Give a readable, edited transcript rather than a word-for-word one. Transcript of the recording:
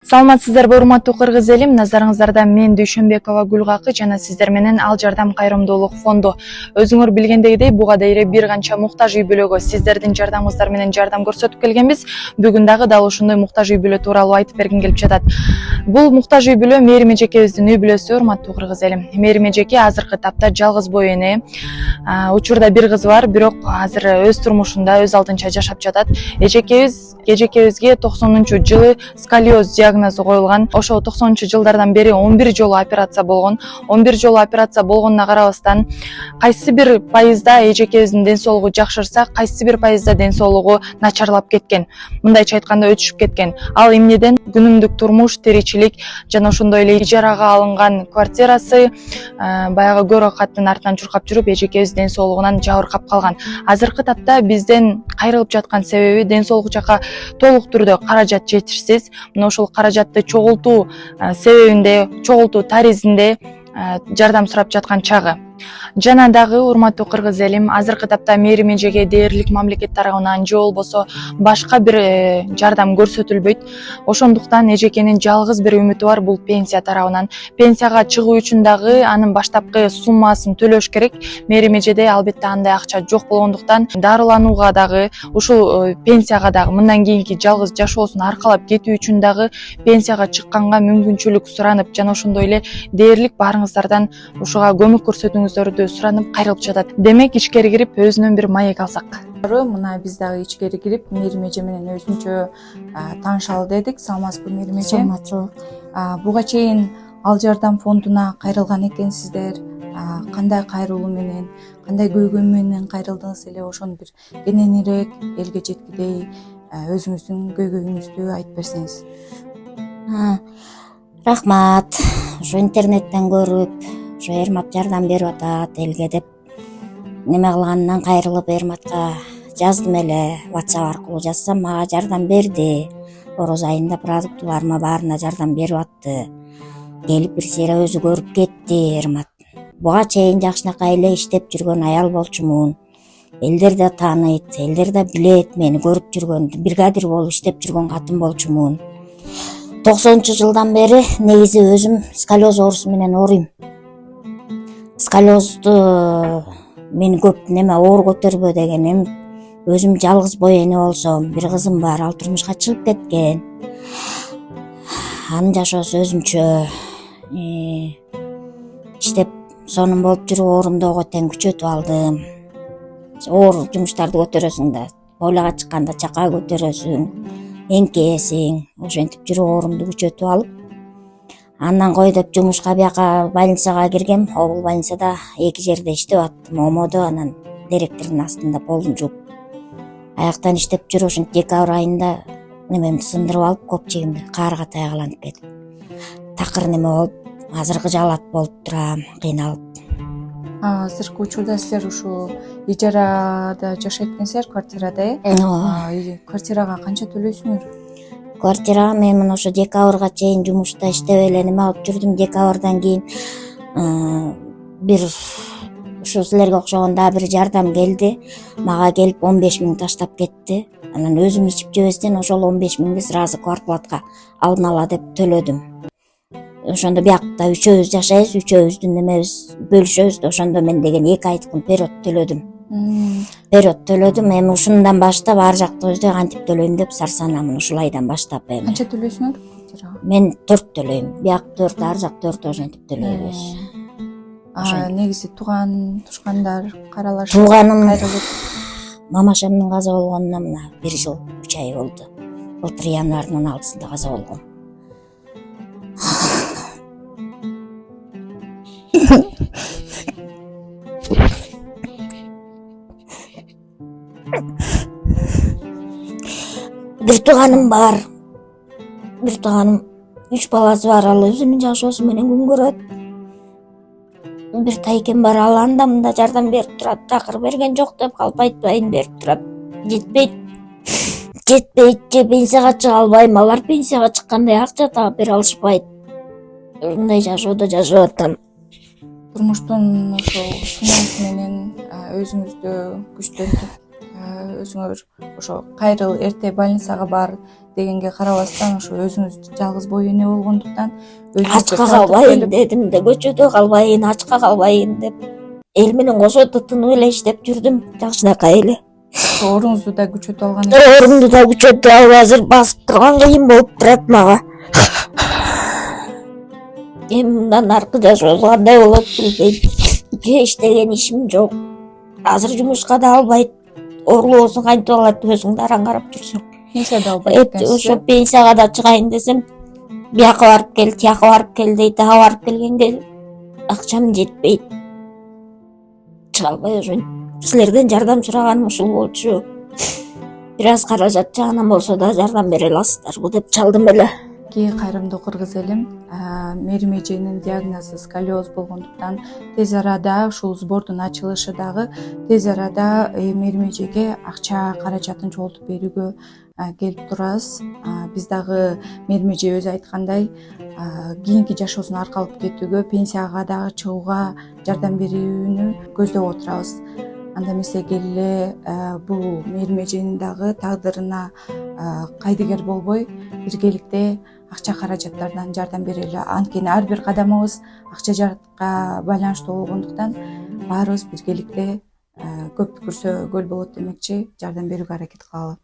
Саламатсыздарбы урматтуу кыргыз элим, назарыңыздарда мен Дүйшөнбекова Гүлгакы жана сиздер менен Ал Жардам кайрымдуулук фонду. Өзүңөр билгендегидей буга дейре бир канча муктаж үй бүлөгө сиздердин жардамыңыздар менен жардам көрсөтүп келгенбиз. Бүгүн дагы дал ушундай муктаж үй бүлө тууралуу айтып бергим келип жатат. Бул муктаж үй бүлө Мээрим эжекебиздин үй бүлөсү, урматтуу кыргыз элим. Мээрим эжеке азыркы тапта жалгыз бой эне. Учурда бир кызы бар, бирок азыр өз турмушунда өз алдынча жашап жатат. Эжекебизге 90-жылы сколиоз диагнозу коюлган. Ошо 90-жылдардан бери 11 жолу операция болгон. 11 жолу операция болгонуна карабастан, кайсы бир пайызда эжекебиздин ден соолугу жакшырса, кайсы бир пайызда ден соолугу начарлап кеткен. Мындайча айтканда өтүшүп кеткен. Ал эмнеден? Күнүмдүк турмуш, тиричилик жана ошондой эле ижарага алынган квартирасы баягы көрө каттын артынан чуркап жүрүп, эжекебиз ден соолугунан жабыркап калган. Азыркы тапта бизден кайрылып жаткан себеби ден соолук жака толук түрдө каражат жетишсиз. Мына ошол каражатты чогултуу себебинде, чогултуу таризинде жардам сурап жаткан чагы. Жана дагы урматтуу кыргыз элим, азыркы тапта Мээрим эжеге дээрлик мамлекет тарабынан же болбосо башка бир жардам көрсөтүлбөйт. Ошондуктан эжекенин жалгыз бир үмүтү бар, бул пенсия тарабынан. Пенсияга чыгуу үчүн дагы анын баштапкы суммасын төлөш керек. Мээрим эжеде албетте андай акча жок болгондуктан дарыланууга дагы, ушул пенсияга дагы, мындан кийинки жалгыз жашоосун аркалап кетүү үчүн дагы пенсияга чыкканга мүмкүнчүлүк суранып, жана ошондой эле дээрлик баарыңыздардан ушуга көмөк көрсөтүүңүздөрдү суранып кайрылып жатат. Демек ичкери кирип өзүнөн бир маек алсак. Мына биз дагы ичкери кирип Мээрим эже менен өзүнчө таанышалы дедик. Саламатсызбы Мээрим эже? Саламатсызбы. Буга чейин Ал Жардам фондуна кайрылган экенсиздер. Кандай кайрылуу менен, кандай көйгөй менен кайрылдыңыз эле, ошону бир кененирээк элге жеткидей өзүңүздүн көйгөйүңүздү айтып берсеңиз. Рахмат. Ошо интернеттен көрүп, ошо Эрмат жардам берип атат элге деп неме кылганынан кайрылып Эрматка жаздым эле. WhatsApp аркылуу жазсам, мага жардам берди. Ороз айында продуктыларыма баарына жардам берип атты. Келип бир сыйра өзү көрүп кетти Эрмат. Буга чейин жакшынакай эле иштеп жүргөн аял болчумун. Элдер да тааныйт, элдер да билет мени көрүп жүргөн, бригадир болуп иштеп жүргөн катын болчумун. 90-жылдан бери негизи өзүм сколиоз оорусу менен ооруйм. Сколиозду мен көп неме оор көтөрбө дегеним, өзүм жалгыз бой эне болсом, бир кызым бар, ал турмушка чыгып кеткен. Анын жашоосу өзүнчө иштеп сонун болуп жүрүп оорумдоого тең күчөтүп алдым. Оор жумуштарды көтөрөсүң да, бойлага чыкканда чака көтөрөсүң, эңкейесиң, ошентип жүрүп оорумду күчөтүп алып, андан кой деп жумушка бияка больницага киргем. Обул больницада 2 жерде иштеп аттым. Омодо, анан директордун астында полун жууп. Аяктан иштеп жүрүп, ушинтип декабрь айында немемди сындырып алып, копчегимди каарга тайгаланып кетип. Такыр неме болуп, азыркы жалат болуп турам, кыйналып. Азыркы учурда силер ушу ижарада жашайт экенсиздер, квартирада, э? Квартирага канча төлөйсүңөр? Квартирага мен мына ошо декабрга чейин жумушта иштеп эле неме алып жүрдүм. Декабрдан кийин бир ушу силерге окшогон дагы бир жардам келди. Мага келип 15 000 таштап кетти. Анан өзүм ичип жебестен ошол 15 000 сразу квартплатка алдын ала деп төлөдүм. Ошондо биякта үчөөбүз жашайбыз, үчөөбүздүн немебиз бөлүшөбүз. Ошондо мен деген 2 айдык период төлөдүм. Эми ушундан баштап ар жактыбызды кантип төлөйм деп сарсанамын ушул айдан баштап. Эми Канча төлөйсүңөр квартирага? Мен 4 төлөйм. Бияк 4, ар жак 4 ошентип төлөйбүз. Негизи тушкандар каралаш. Тууганым мамашамдын каза болгонуна мына 1 жыл 3 ай болду. Былтыр январдын 16-сында каза болгон. Бир тууганым бар. Бир тууганым 3 баласы бар, ал өзүнүн жашоосу менен күн көрөт. Бир тайкем бар, ал анда мында жардам берип турат. Такыр берген жок деп калп айтпайын, берип турат. Жетпейт же пенсияга чыга албайм. Алар пенсияга чыккандай акча таап бере алышпайт. Ушундай жашоодо жашап атам. Турмуштун ошо суммасы менен өзүңүздү күчтөнтүп, өзүңөр ошо кайрыл, эрте больницага бар дегенге карабастан ошо өзүңүз жалгыз боо эне болгондуктан Ачка калбайын дедим да, көчөдө калбайын, ачка калбайын деп эл менен кошо тытынып эле иштеп жүрдүм, жакшынакай эле. Ооруңузду да күчөтүп алган Оорумду да күчөтүп алып азыр басып турган кыйын болуп турат мага. Эми мындан аркы жашоосу кандай болот билбейм. Же иштеген ишим жок. Азыр жумушка да албайт. Оорулоосуң кантип алат, өзүң да араң карап жүрсүң. пенсия да албайт Ошо экенсиз. пенсияга да чыгайын десем, бияка барып кел, тияка барып кел дейт. Ага барып келгенге акчам жетпейт. Чыга албай ошентип силерден жардам сураганым ушул болчу. Бир аз каражат жагынан болсо да жардам бере аласыздарбы деп чалдым эле. Кайрымдуу кыргыз элим, Мерим эженин диагнозу сколиоз болгондуктан тез арада ушул сбордун ачылышы дагы тез арада Мерим эжеге акча каражатын жоготуп берүүгө келип турабыз. Биз дагы Мерим эже өзү айткандай, кийинки жашоосун аркалып кетүүгө, пенсияга дагы чыгууга жардам берүүнү көздөп отурабыз. Анда эмесе келе бул Мерим эженин дагы тагдырына кайдыгер болбой, биргеликте акча каражаттардан жардам берели. Анткени ар бир кадамыбыз акча жаратка байланыштуу болгондуктан баарыбыз биргеликте көп пикирсө көл болот демекчи, жардам берүүгө аракет кылалы.